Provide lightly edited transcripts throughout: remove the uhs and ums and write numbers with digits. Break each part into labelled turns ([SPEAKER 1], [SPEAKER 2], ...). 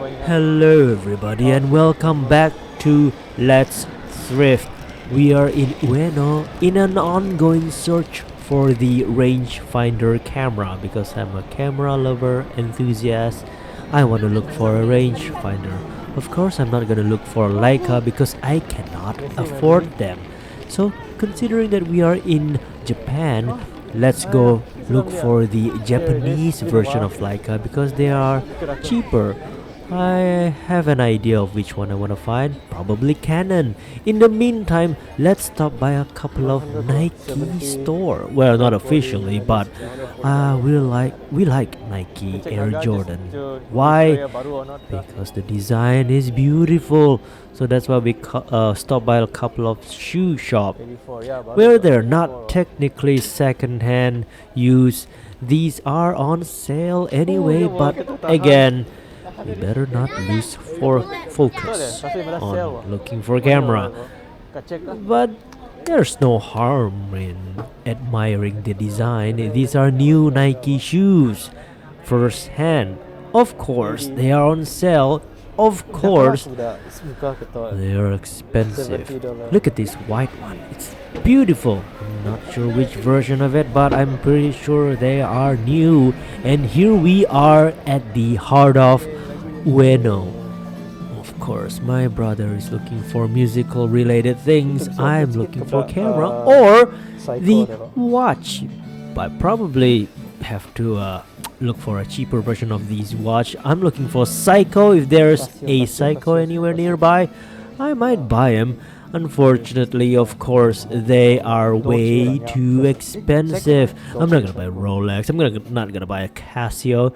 [SPEAKER 1] Hello everybody and welcome back to Let's Thrift. We are in Ueno in an ongoing search for the rangefinder camera because I'm a camera lover enthusiast. I want to look for a rangefinder. Of course I'm not gonna look for Leica because I cannot afford them. So considering that we are in Japan, let's go look for the Japanese version of Leica because they are cheaper. I have an idea of which one I want to find. Probably Canon. In the meantime, let's stop by a couple of Nike store. Well, not officially, but we like Nike Air Jordan. Why? Because the design is beautiful. So that's why we stop by a couple of shoe shop where they're not technically second-hand use. These are on sale anyway, but again, we better not lose focus on looking for camera. But there's no harm in admiring the design. These are new Nike shoes, first hand. Of course, they are on sale. Of course, they are expensive. Look at this white one. It's beautiful. I'm not sure which version of it, but I'm pretty sure they are new. And here we are at the Hard Off Ueno. Of course, my brother is looking for musical related things. I'm looking for camera or the watch. I probably have to look for a cheaper version of these watch. I'm looking for Seiko. If there's a Seiko anywhere nearby, I might buy them. Unfortunately, of course, they are way too expensive. I'm not gonna buy Rolex. Not gonna buy a Casio.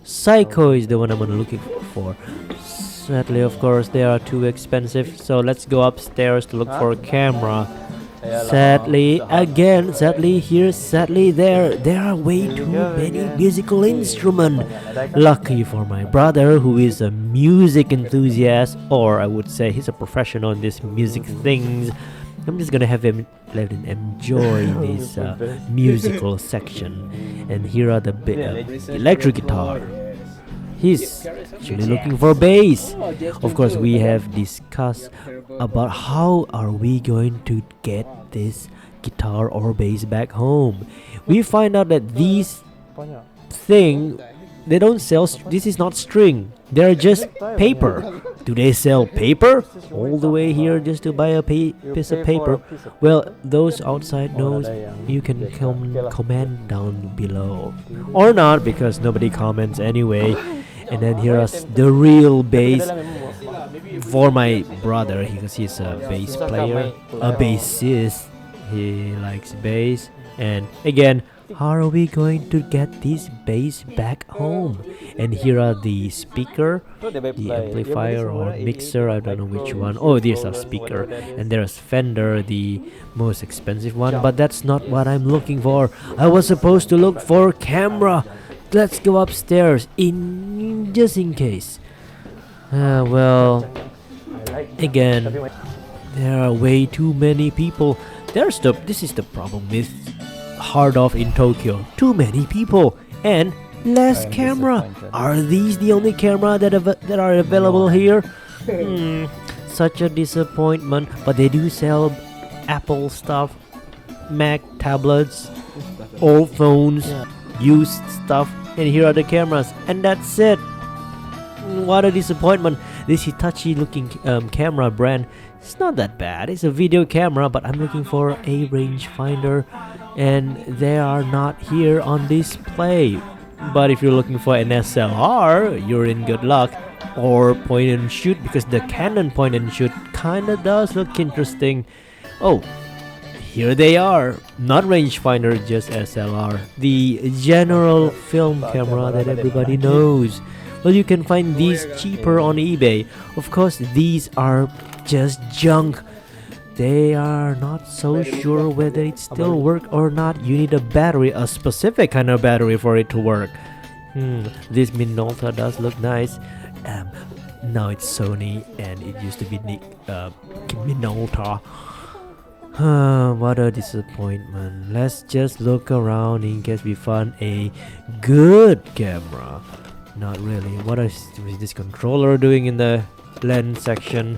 [SPEAKER 1] Seiko is the one I'm looking for. Sadly, of course, they are too expensive. So let's go upstairs to look for a camera. Sadly, again, sadly here, sadly there are way too many musical instruments. Lucky for my brother, who is a music enthusiast, or I would say he's a professional in these music things. I'm just gonna have him let him enjoy this musical section. And here are the electric guitar. He's actually looking for bass. Of course, we have discussed about how are we going to get this guitar or bass back home. We find out that these thing they don't sell. This is not string. They're just paper. Do they sell paper all the way here just to buy a piece of paper? Well, those outside knows. You can comment down below or not because nobody comments anyway. And then here's the real bass for my brother because he's a bass player, a bassist. He likes bass. And again, how are we going to get this bass back home? And here are the speaker, the amplifier or mixer, I don't know which one. Oh, there's a speaker. And there's Fender, the most expensive one. But that's not what I'm looking for. I was supposed to look for camera. Let's go upstairs just in case. Well, again, there are way too many people. This is the problem with Hard Off in Tokyo. Too many people and less camera. Are these the only camera that are available here? Such a disappointment. But they do sell Apple stuff, Mac tablets, old phones, used stuff. And here are the cameras, and that's it. What a disappointment. This Hitachi looking camera brand, it's not that bad. It's a video camera, but I'm looking for a rangefinder and they are not here on display. But if you're looking for an SLR, you're in good luck. Or point and shoot, because the Canon point and shoot kinda does look interesting. Oh, here they are, not rangefinder, just SLR, the general film camera that everybody knows. Well, you can find these cheaper on eBay. Of course, these are just junk. They are not so sure whether it still work or not. You need a battery, a specific kind of battery for it to work. This Minolta does look nice. Now it's Sony and it used to be Minolta. What a disappointment. Let's just look around in case we find a good camera. Not really. What is this controller doing in the lens section?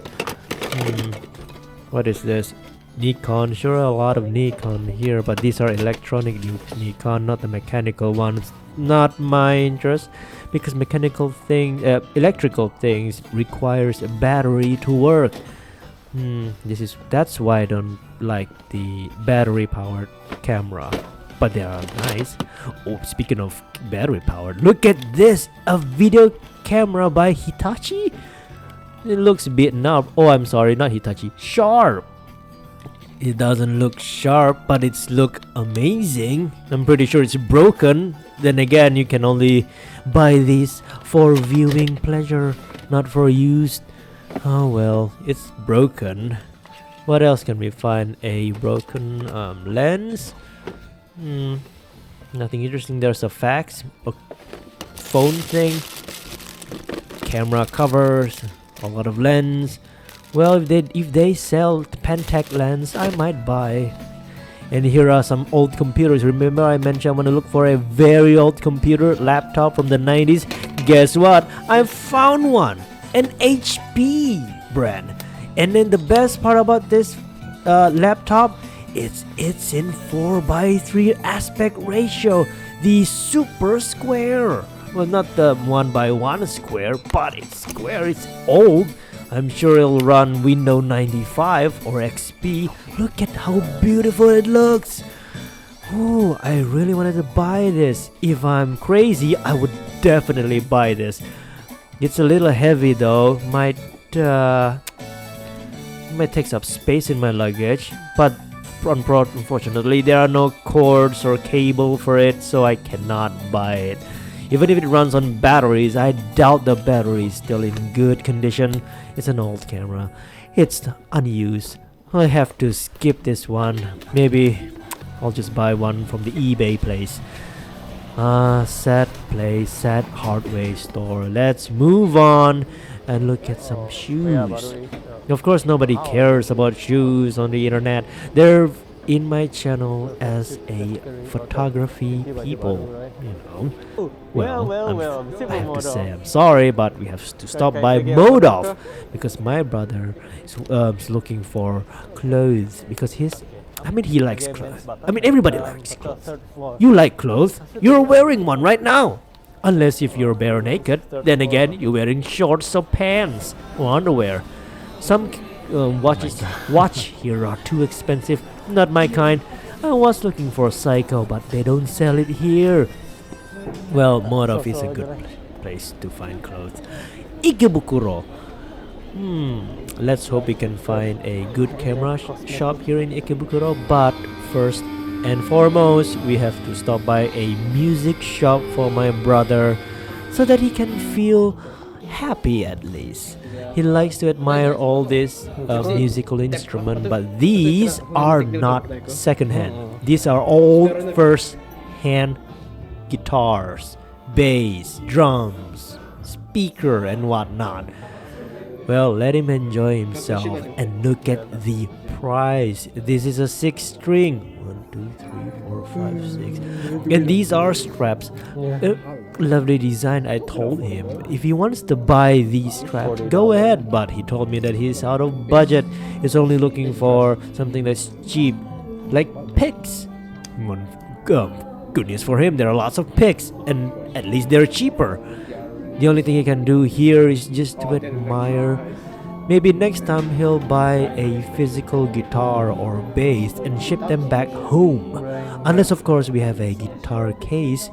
[SPEAKER 1] What is this? Nikon. Sure, a lot of Nikon here, but these are electronic Nikon, not the mechanical ones. Not my interest, because electrical things requires a battery to work. That's why I don't like the battery powered camera, but they are nice. Oh, speaking of battery powered, look at this, a video camera by Hitachi. It looks beaten up. Oh, I'm sorry, not Hitachi, Sharp. It doesn't look sharp, but it's look amazing. I'm pretty sure it's broken. Then again, you can only buy these for viewing pleasure, not for use. Oh well, it's broken. What else can we find? A broken lens. Nothing interesting. There's a fax, a phone thing, camera covers, a lot of lens. Well, if they sell Pentax lens, I might buy. And here are some old computers. Remember I mentioned I want to look for a very old computer, laptop from the 90s. Guess what? I found one. An HP brand. And then the best part about this laptop, it's in 4:3 aspect ratio. The super square. Well, not the 1:1 square, but it's square. It's old. I'm sure it'll run Windows 95 or XP. Look at how beautiful it looks. Oh, I really wanted to buy this. If I'm crazy, I would definitely buy this. It's a little heavy though. Might take up space in my luggage, but unfortunately there are no cords or cable for it, so I cannot buy it. Even if it runs on batteries, I doubt the battery is still in good condition. It's an old camera. It's unused. I have to skip this one. Maybe I'll just buy one from the eBay place. Sad hardware store. Let's move on and look at some shoes. Of course, nobody cares about shoes on the internet. They're in my channel as a photography people, you know. Well, I have to say I'm sorry, but we have to stop by mode off because my brother is looking for clothes because he likes clothes. Everybody likes clothes. You like clothes? You're wearing one right now. Unless if you're bare naked, then again you're wearing shorts or pants or underwear. Some watch here are too expensive. Not my kind. I was looking for Psycho, but they don't sell it here. Well, Modov is a good place to find clothes. Ikebukuro. Let's hope we can find a good camera shop here in Ikebukuro. But first and foremost, we have to stop by a music shop for my brother so that he can feel happy at least. He likes to admire all this musical instrument, but these are not second-hand. These are all first-hand guitars, bass, drums, speaker, and whatnot. Well, let him enjoy himself and look at the price. This is a 6-string. 1, 2, 3, 4, 5, 6. And these are straps. Lovely design. I told him if he wants to buy these straps, go ahead, but he told me that he's out of budget. He's only looking for something that's cheap, like picks. Good news for him, there are lots of picks, and at least they're cheaper. The only thing he can do here is just to admire. Maybe next time he'll buy a physical guitar or bass and ship them back home. Unless of course we have a guitar case.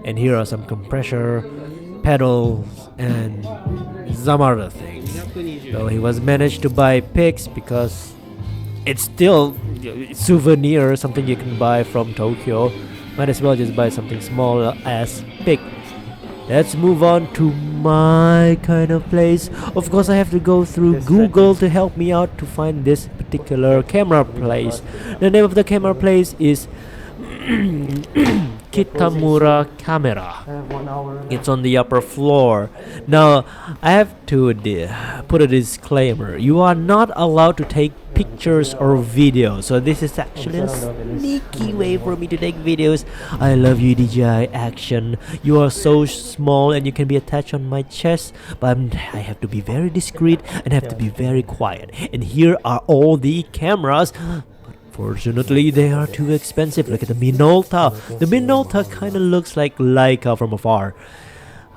[SPEAKER 1] And here are some compressor, pedals, and some other things. So he was managed to buy picks because it's still a souvenir, something you can buy from Tokyo. Might as well just buy something small as pick. Let's move on to my kind of place. Of course, I have to go through Google to help me out to find this particular camera place. The name of the camera place is Kitamura Camera. It's on the upper floor. Now, I have to put a disclaimer. You are not allowed to take pictures or videos. So this is actually a sneaky way for me to take videos. I love you, DJI action. You are so small and you can be attached on my chest, but I have to be very discreet and have to be very quiet. And here are all the cameras. Fortunately, they are too expensive. Look at the Minolta. The Minolta kind of looks like Leica from afar.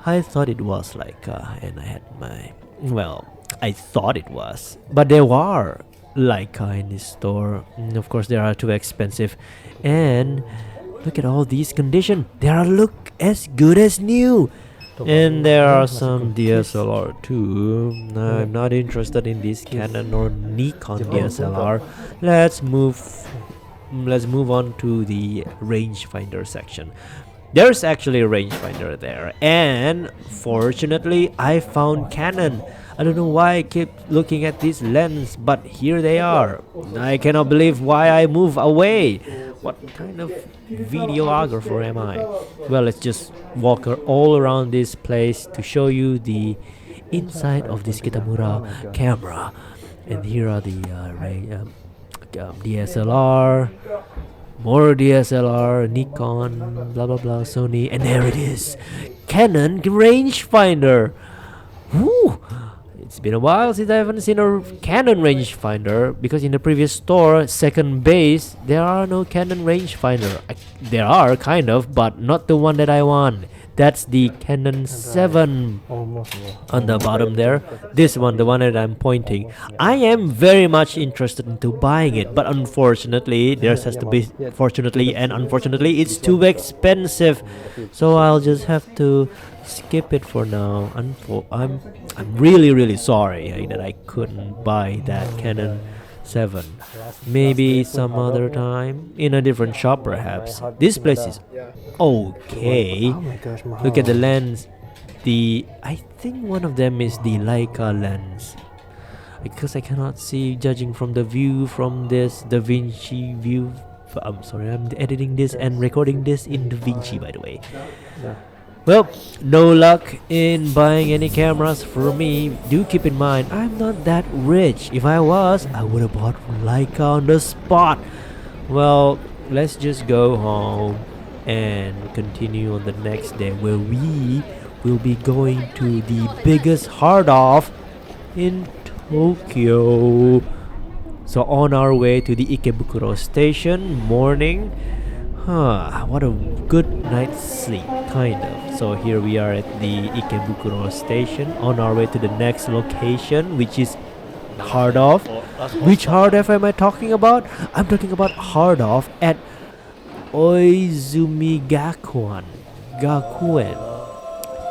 [SPEAKER 1] I thought it was Leica, and I had my... Well, I thought it was. But there are Leica in this store. Of course, they are too expensive. And look at all these condition. They are look as good as new. And there are some DSLR too. I'm not interested in this Canon or Nikon DSLR. Let's move on to the rangefinder section. There's actually a rangefinder there, and fortunately I found Canon. I don't know why I keep looking at this lens, but here they are. I cannot believe why I move away. What kind of videographer am I? Well, let's just walk all around this place to show you the inside of this Kitamura camera. And here are the DSLR, more DSLR, Nikon, blah blah blah, Sony, and there it is, Canon rangefinder. Woo! It's been a while since I haven't seen a Canon rangefinder, because in the previous store, second base, there are no Canon rangefinder. There are kind of, but not the one that I want. That's the Canon 7 on the bottom there. This one, the one that I'm pointing. I am very much interested into buying it, but unfortunately, there has to be fortunately and unfortunately, it's too expensive. So I'll just have to skip it for now. I'm really sorry that I couldn't buy that Canon 7. Maybe some other time in a different shop perhaps. This place is okay. Look at the lens. I think one of them is the Leica lens, because I cannot see judging from the view from this Davinci view. I'm sorry, I'm editing this and recording this in Davinci, by the way. Well, no luck in buying any cameras for me. Do keep in mind, I'm not that rich. If I was, I would have bought Leica on the spot. Well, let's just go home and continue on the next day, where we will be going to the biggest hard off in Tokyo. So on our way to the Ikebukuro station, morning. What a good night's sleep, kind of. So here we are at the Ikebukuro station, on our way to the next location, which is Hard Off. Which Hard Off am I talking about? I'm talking about Hard Off at Oizumigakuen.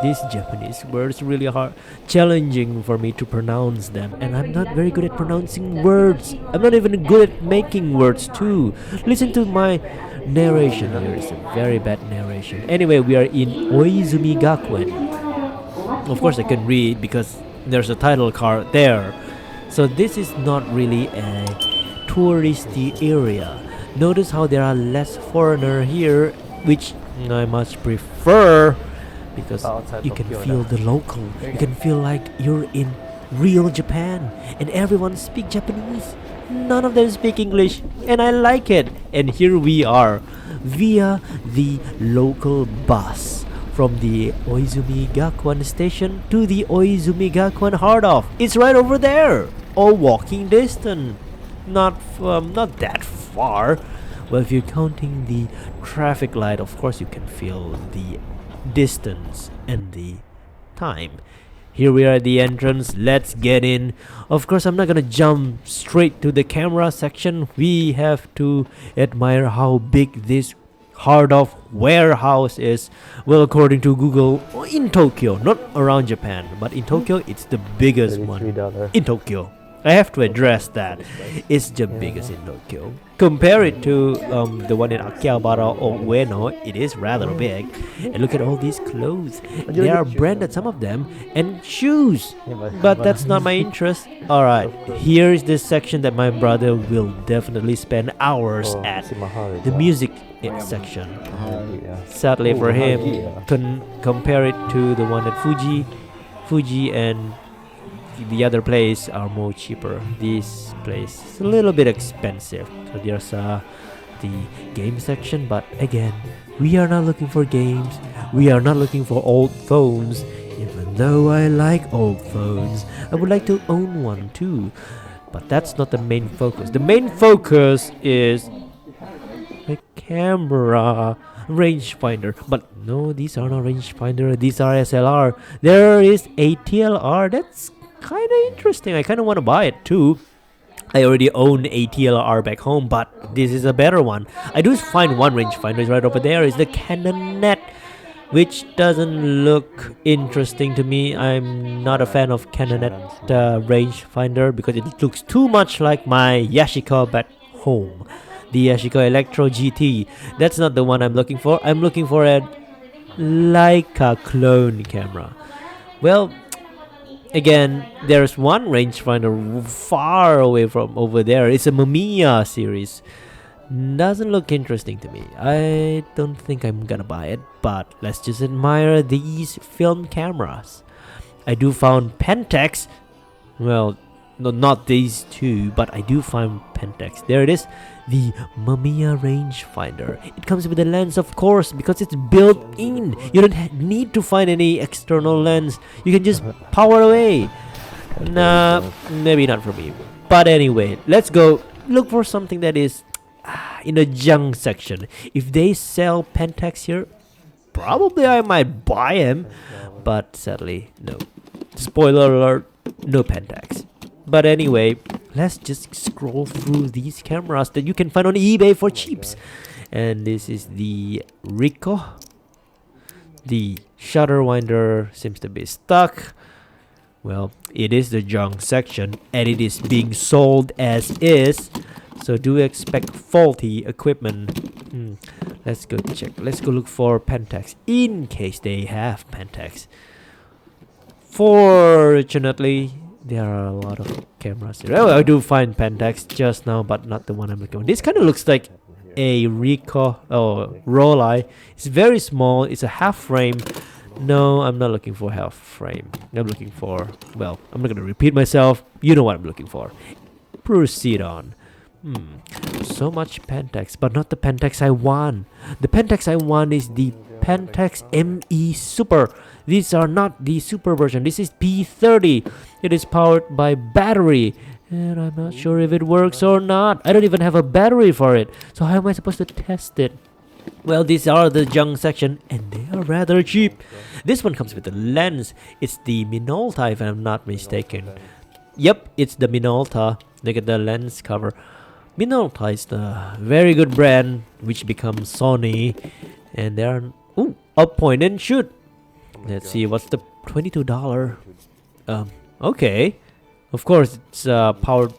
[SPEAKER 1] These Japanese words really hard, challenging for me to pronounce them, and I'm not very good at pronouncing words. I'm not even good at making words too. Listen to my narration here. It's a very bad narration. Anyway, we are in Oizumigakuen. Of course I can read because there's a title card there. So this is not really a touristy area. Notice how there are less foreigner here, which I much prefer, because you can feel the local. You can feel like you're in real Japan and everyone speaks Japanese. None of them speak English, and I like it. And here we are via the local bus from the Oizumigakuen station to the Oizumigakuen Hard Off. It's right over there, all walking distance. Not that far. Well, if you're counting the traffic light, of course you can feel the distance and the time. Here we are at the entrance. Let's get in. Of course, I'm not gonna jump straight to the camera section. We have to admire how big this Hard Off warehouse is. Well, according to Google, in Tokyo, not around Japan, but in Tokyo, it's the biggest one in Tokyo. I have to address that. It's the biggest in Tokyo. Compare it to the one in Akihabara or Ueno, it is rather big. And look at all these clothes. They are branded, some of them, and shoes. But that's not my interest. Alright, here is this section that my brother will definitely spend hours at. The music section. Sadly for him, compare it to the one at Fuji and the other place are more cheaper. This place is a little bit expensive. So there's the game section, but again, we are not looking for games. We are not looking for old phones. Even though I like old phones, I would like to own one too. But that's not the main focus. The main focus is the camera rangefinder. But no, these are not rangefinder. These are SLR. There is a TLR. That's kind of interesting. I kind of want to buy it too. I already own a TLR back home, but this is a better one. I do find one rangefinder right over there. Is the Canon Net, which doesn't look interesting to me. I'm not a fan of Canon Net rangefinder because it looks too much like my Yashica back home. The Yashica Electro GT. That's not the one I'm looking for. I'm looking for a Leica clone camera. Well, again, there's one rangefinder far away from over there. It's a Mamiya series. Doesn't look interesting to me. I don't think I'm gonna buy it, but let's just admire these film cameras. I do found Pentax. Well, no, not these two, but I do find Pentax. There it is, the Mamiya rangefinder. It comes with a lens, of course, because it's built in. You don't need to find any external lens. You can just power away. Nah, maybe not for me. But anyway, let's go look for something that is in the junk section. If they sell Pentax here, probably I might buy him, but sadly, no. Spoiler alert, no Pentax. But anyway, let's just scroll through these cameras that you can find on eBay for cheaps. And this is the Ricoh. The shutter winder seems to be stuck. Well, it is the junk section and it is being sold as is. So do expect faulty equipment. Let's go check. Let's go look for Pentax in case they have Pentax. Fortunately, there are a lot of cameras here. Oh, I do find Pentax just now, but not the one I'm looking for. This kind of looks like a Ricoh Rolei. It's very small. It's a half frame. No, I'm not looking for half frame. I'm looking for, well, I'm not going to repeat myself. You know what I'm looking for. Proceed on. So much Pentax, but not the Pentax I want. The Pentax I want is the Pentax ME Super. These are not the Super version. This is P30. It is powered by battery, and I'm not sure if it works or not. I don't even have a battery for it. So how am I supposed to test it? Well, these are the junk section, and they are rather cheap. This one comes with a lens. It's the Minolta, if I'm not mistaken. Yep, it's the Minolta. Look at the lens cover. Minolta is the very good brand which becomes Sony, and they are up point and shoot. Let's see what's the $22. Okay, of course it's powered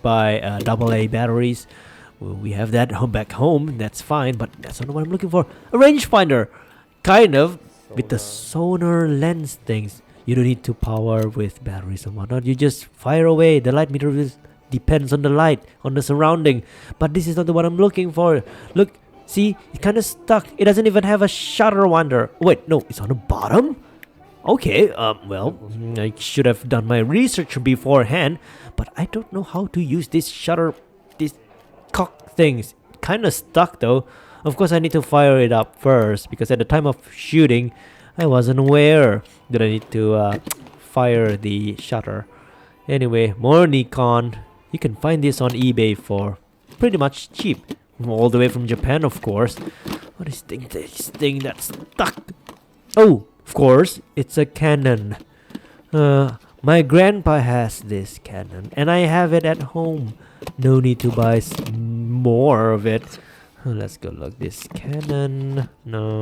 [SPEAKER 1] by AA batteries. Well, we have that back home. That's fine, but that's not what I'm looking for. A rangefinder, kind of with the sonar lens things. You don't need to power with batteries and whatnot. You just fire away. The light meter will depends on the light, on the surrounding. But this is not the one I'm looking for. Look, see, it kind of stuck. It doesn't even have a shutter winder. Wait, no, it's on the bottom? Okay, well, I should have done my research beforehand, but I don't know how to use this shutter, this cock things. Kind of stuck though. Of course, I need to fire it up first, because at the time of shooting, I wasn't aware that I need to fire the shutter. Anyway, more Nikon. You can find this on eBay for pretty much cheap. All the way from Japan, of course. What is this thing that's stuck? Oh, of course, it's a Canon. My grandpa has this Canon, and I have it at home. No need to buy more of it. Let's go look this Canon. No.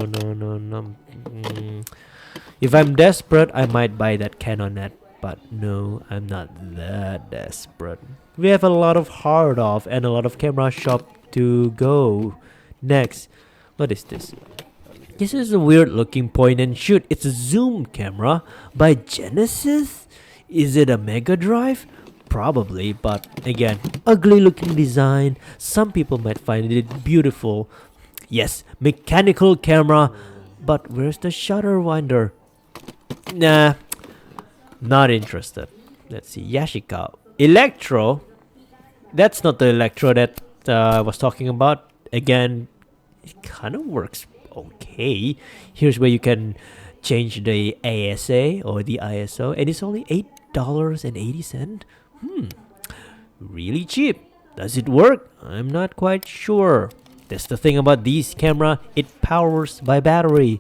[SPEAKER 1] If I'm desperate, I might buy that Canon net. But no, I'm not that desperate. We have a lot of hard off and a lot of camera shop to go. Next, what is this? This is a weird looking point and shoot. It's a zoom camera by Genesis. Is it a Mega Drive? Probably, but again, ugly looking design. Some people might find it beautiful. Yes, mechanical camera, but where's the shutter winder? Nah, not interested. Let's see, Yashica. Electro. That's not the electro that I was talking about. Again, it kind of works okay. Here's where you can change the ASA or the ISO, and it's only $8.80. Really cheap. Does it work? I'm not quite sure. That's the thing about this camera. It powers by battery.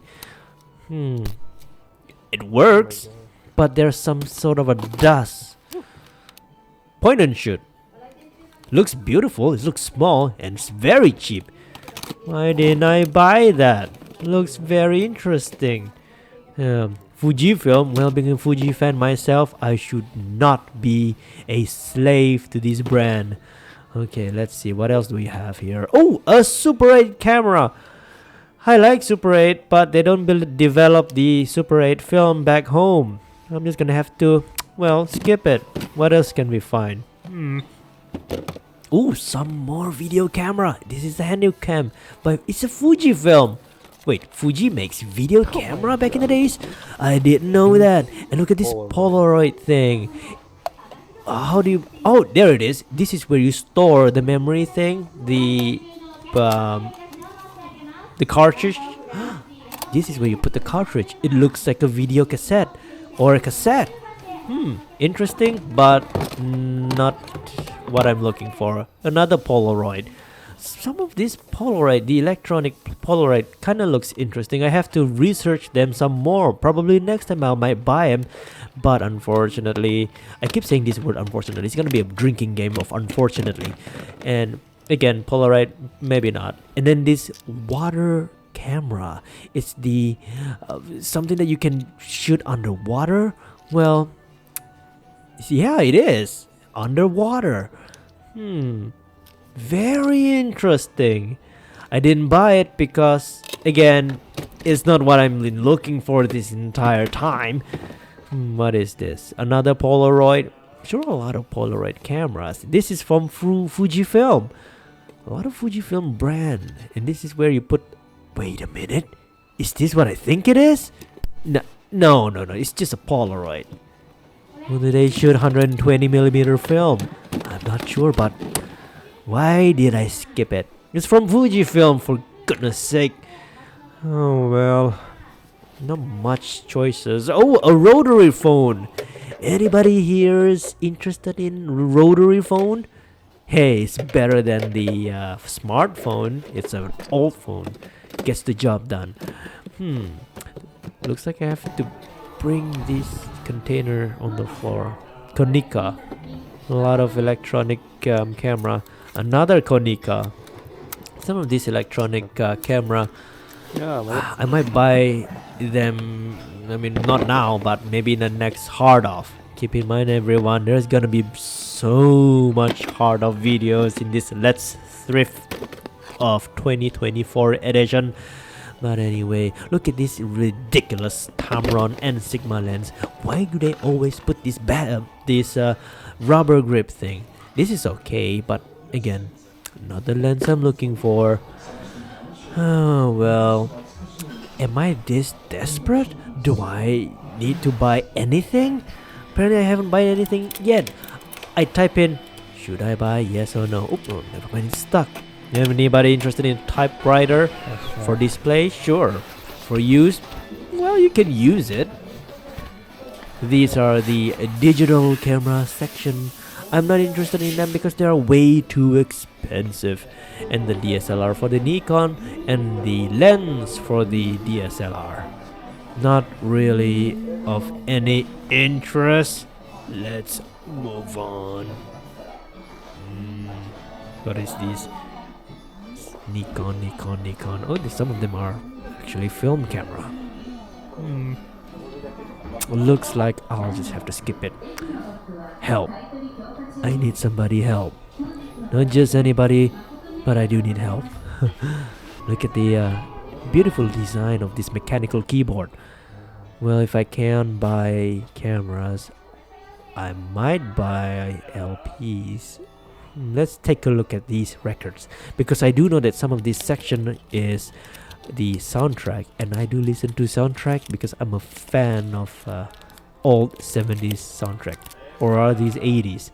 [SPEAKER 1] It works, but there's some sort of a dust. Point and shoot. Looks beautiful. It looks small and it's very cheap. Why didn't I buy that? Looks very interesting. Fujifilm. Well, being a Fuji fan myself, I should not be a slave to this brand. Okay, let's see. What else do we have here? Oh, a Super 8 camera. I like Super 8, but they don't develop the Super 8 film back home. I'm just gonna have to, well, skip it. What else can we find? Oh, some more video camera. This is the Handycam, but it's a Fujifilm. Wait, Fuji makes video camera back in the days? I didn't know that. And look at this Polaroid thing. How do you... Oh, there it is. This is where you store the memory thing. The cartridge. This is where you put the cartridge. It looks like a video cassette. Or a cassette. Interesting, but not what I'm looking for. Another Polaroid. Some of this Polaroid, the electronic Polaroid, kind of looks interesting. I have to research them some more. Probably next time I might buy them. But unfortunately, I keep saying this word unfortunately. It's gonna be a drinking game of unfortunately. And again, Polaroid, maybe not. And then this water camera. It's the something that you can shoot underwater. Well, yeah, it is underwater. Very interesting. I didn't buy it because, again, it's not what I'm looking for this entire time. What is this? Another Polaroid? Sure, a lot of Polaroid cameras. This is from Fujifilm. A lot of Fujifilm brand. And this is where you put... Wait a minute. Is this what I think it is? No. It's just a Polaroid. Well, did they shoot 120mm film? I'm not sure, but... Why did I skip it? It's from Fujifilm, for goodness sake. Oh, well. Not much choices. Oh, a rotary phone. Anybody here is interested in rotary phone? Hey, it's better than the smartphone. It's an old phone. Gets the job done. Looks like I have to bring this container on the floor. Konica. A lot of electronic camera. Another Konica. Some of this electronic camera. Yeah, I might buy them. I mean, not now, but maybe in the next Hard Off. Keep in mind, everyone, there's gonna be so much Hard Off videos in this Let's Thrift of 2024 edition. But anyway, look at this ridiculous Tamron and Sigma lens. Why do they always put this rubber grip thing? This is okay, but again, not the lens I'm looking for. Oh well, am I this desperate? Do I need to buy anything? Apparently I haven't bought anything yet. I type in, should I buy yes or no? Oh, never mind, it's stuck. Anybody interested in typewriter for display? Sure. For use? Well, you can use it. These are the digital camera section. I'm not interested in them because they are way too expensive. And the DSLR for the Nikon and the lens for the DSLR. Not really of any interest. Let's move on. What is this? Nikon. Oh, some of them are actually film camera. Looks like I'll just have to skip it. Help. I need somebody help. Not just anybody, but I do need help. Look at the beautiful design of this mechanical keyboard. Well, if I can buy cameras, I might buy LPs. Let's take a look at these records, because I do know that some of this section is the soundtrack, and I do listen to soundtrack because I'm a fan of old 70s soundtrack. Or are these 80s?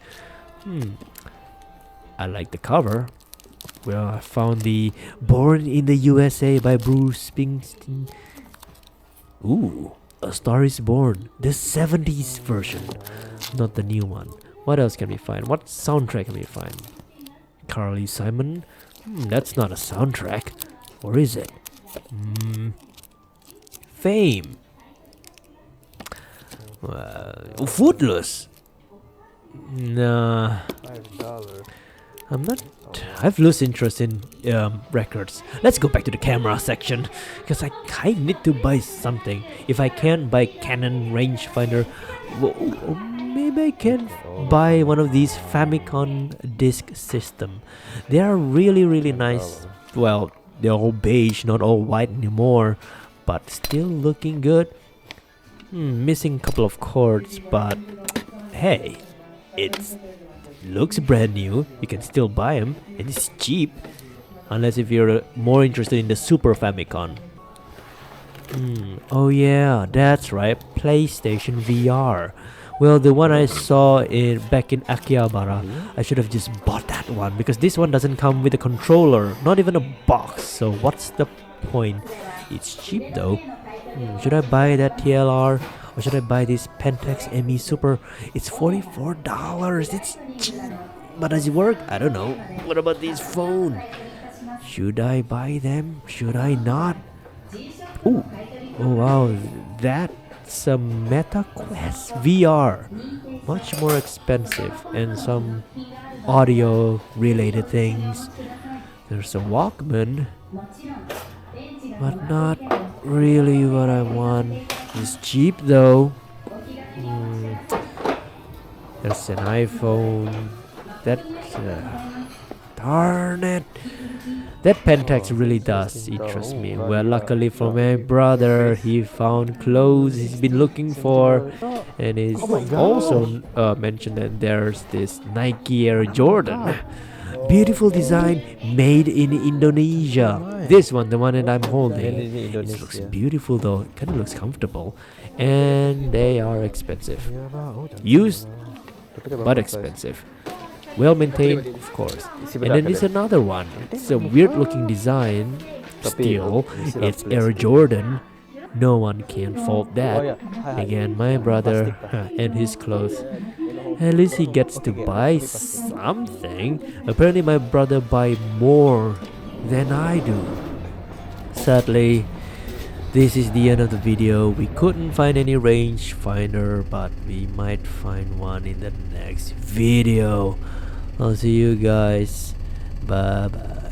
[SPEAKER 1] I like the cover. Well, I found the Born in the USA by Bruce Springsteen. Ooh, A Star is Born, the 70s version, not the new one. What else can we find? What soundtrack can we find? Carly Simon? That's not a soundtrack. Or is it? Fame. Footloose. Nah. I'm not. I've lost interest in records. Let's go back to the camera section because I need to buy something. If I can't buy Canon rangefinder, maybe I can buy one of these Famicom disc system. They are really nice. Well, they're all beige, not all white anymore, but still looking good. Missing a couple of cords, but hey, it's looks brand new. You can still buy them, and it's cheap, unless if you're more interested in the Super Famicom. Oh yeah, that's right, PlayStation VR. Well, the one I saw back in Akihabara, I should have just bought that one because this one doesn't come with a controller, not even a box. So what's the point? It's cheap though. Should I buy that TLR or should I buy this Pentax ME Super? It's $44. It's cheap, but does it work? I don't know. What about this phone? Should I buy them? Should I not? Ooh, oh wow, that's a Meta Quest VR, much more expensive, and some audio related things. There's a Walkman, but not really what I want. It's cheap though. There's an iPhone. Darn it. That Pentax really does interest me. Well, luckily for my brother, he found clothes he's been looking for, and he's also mentioned that there's this Nike Air Jordan. Beautiful design, made in Indonesia. This one, the one that I'm holding, it looks beautiful though. It kind of looks comfortable, and they are expensive. Used, but expensive. Well maintained, of course. And then there's another one. It's a weird looking design. Still, it's Air Jordan. No one can fault that. Again, my brother and his clothes. At least he gets to buy something. Apparently my brother buy more than I do. Sadly, this is the end of the video. We couldn't find any rangefinder, but we might find one in the next video. I'll see you guys. Bye bye.